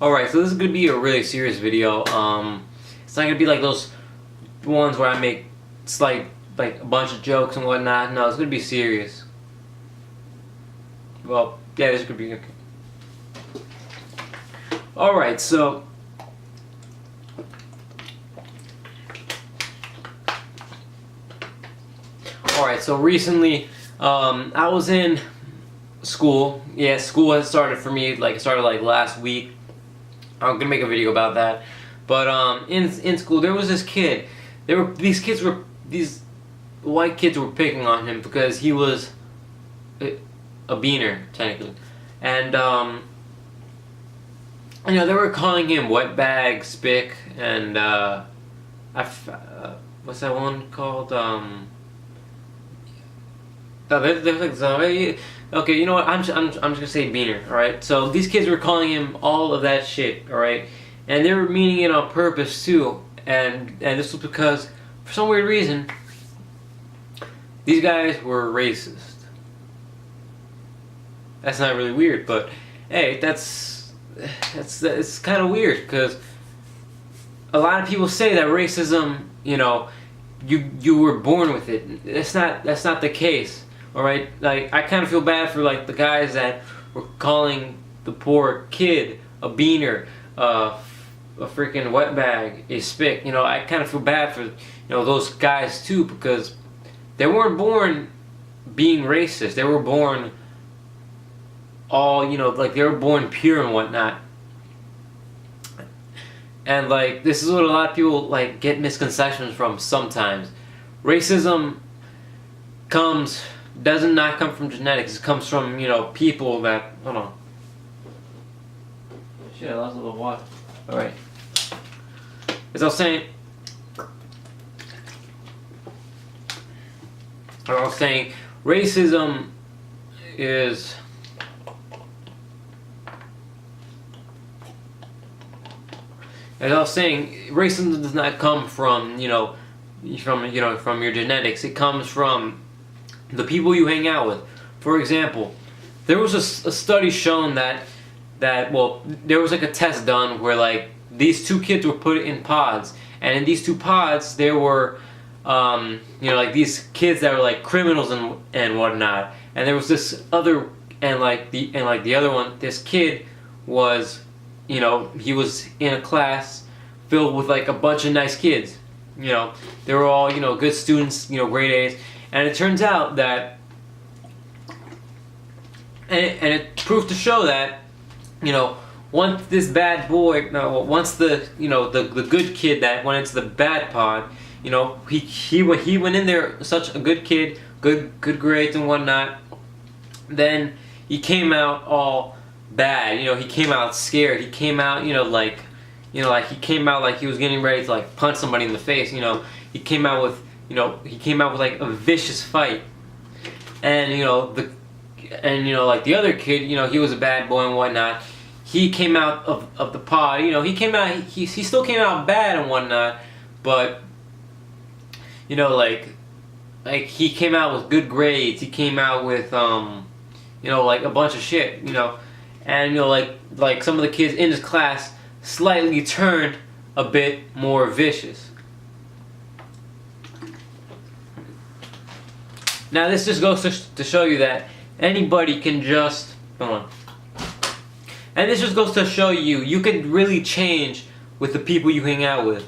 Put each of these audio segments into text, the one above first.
Alright, so this is gonna be a really serious video. It's not gonna be like those ones where I make like a bunch of jokes and whatnot. No, it's gonna be serious. Well, yeah, this could be okay. Alright, so recently, I was in school. Yeah, school has started for me. Like, it started like last week. I'm gonna make a video about that. But in school, there was this kid. These white kids were picking on him because he was a beaner, technically, and you know, they were calling him wetbag, spick, and what's that one called? Okay, you know what? I'm just gonna say beaner. All right. So these kids were calling him all of that shit. All right, and they were meaning it on purpose too. And this was because, for some weird reason, these guys were racist. That's not really weird, but hey, it's kind of weird because a lot of people say that racism, you know, you were born with it. That's not the case. All right, like, I kind of feel bad for like the guys that were calling the poor kid a beaner, a freaking wetbag, a spick. You know, I kind of feel bad for, you know, those guys too, because they weren't born being racist. They were born all, you know, like, they were born pure and whatnot. And like, this is what a lot of people like get misconceptions from sometimes. Racism does not come from genetics. It comes from, you know, people that, hold on. Shit, I lost a little water. Alright. As I was saying, racism is, as I was saying, racism does not come from, you know, from your genetics. It comes from the people you hang out with. For example, there was a study shown that well, there was like a test done where like these two kids were put in pods, and in these two pods there were you know, like these kids that were like criminals and whatnot, and there was this other, and the other one, this kid was, you know, he was in a class filled with like a bunch of nice kids. You know, they were all, you know, good students, you know, grade A's. And it turns out that, and it proved to show that, you know, once this bad boy, once the, you know, the good kid that went into the bad pod, you know, he went in there such a good kid, good grades and whatnot, then he came out all bad. You know, he came out scared. He came out, you know, like he came out like he was getting ready to like punch somebody in the face. You know, he came out with like a vicious fight. And you know, like the other kid, you know, he was a bad boy and whatnot. He came out of the pod. You know, he still came out bad and whatnot, but you know, like he came out with good grades. He came out with you know, like a bunch of shit. You know, and you know, like some of the kids in his class slightly turned a bit more vicious. Now this just goes to show you that anybody can just, hold on. And this just goes to show you can really change with the people you hang out with.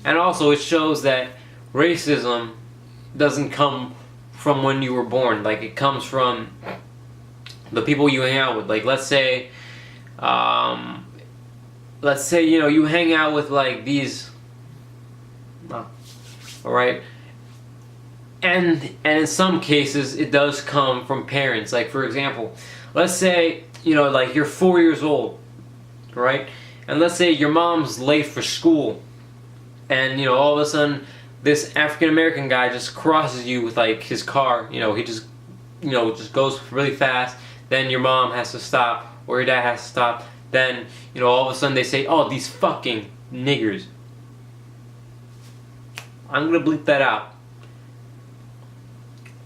And also it shows that racism doesn't come from when you were born. Like, it comes from the people you hang out with. Like, let's say, you know, you hang out with like these, alright? And in some cases, it does come from parents. Like, for example, let's say, you know, like you're 4 years old, right? And let's say your mom's late for school, and you know, all of a sudden, this African American guy just crosses you with like his car. You know, he just, you know, just goes really fast. Then your mom has to stop, or your dad has to stop. Then, you know, all of a sudden they say, "Oh, these fucking niggers." I'm gonna bleep that out.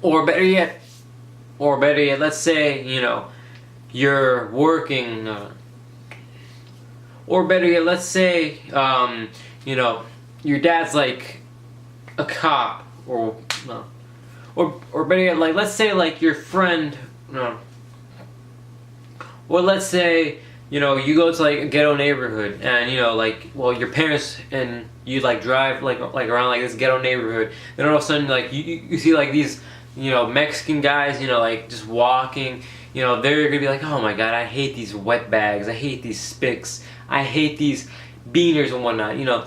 Or better yet, let's say, you know, you're working, or better yet, let's say, you know, your dad's like a cop, or no, or better yet, like let's say like your friend, no, or let's say, you know, you go to like a ghetto neighborhood, and you know, like, well, your parents and you like drive like around like this ghetto neighborhood, then all of a sudden like you see like these, you know, Mexican guys, you know, like just walking, you know, they're gonna be like, oh my god, I hate these wet bags, I hate these Spicks, I hate these beaners and whatnot, you know.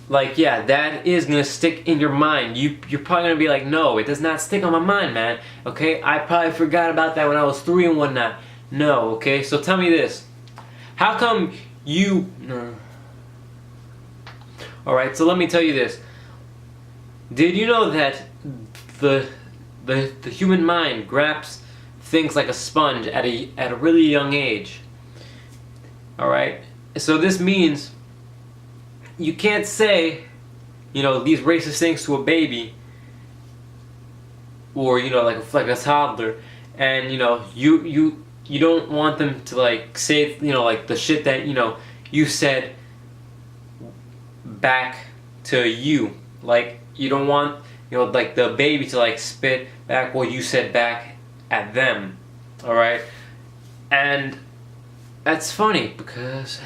Like, yeah, that is gonna stick in your mind. You're probably gonna be like, no, it does not stick on my mind, man. Okay, I probably forgot about that when I was 3 and whatnot. No, okay, so tell me this. How come you... Alright, so let me tell you this. Did you know that the human mind grabs things like a sponge at a really young age? Alright, so this means you can't say, you know, these racist things to a baby, or, you know, like a toddler, and, you know, you don't want them to like say, you know, like the shit that, you know, you said back to you. Like, you don't want, you know, like the baby to like spit back what you said back at them. Alright? And that's funny because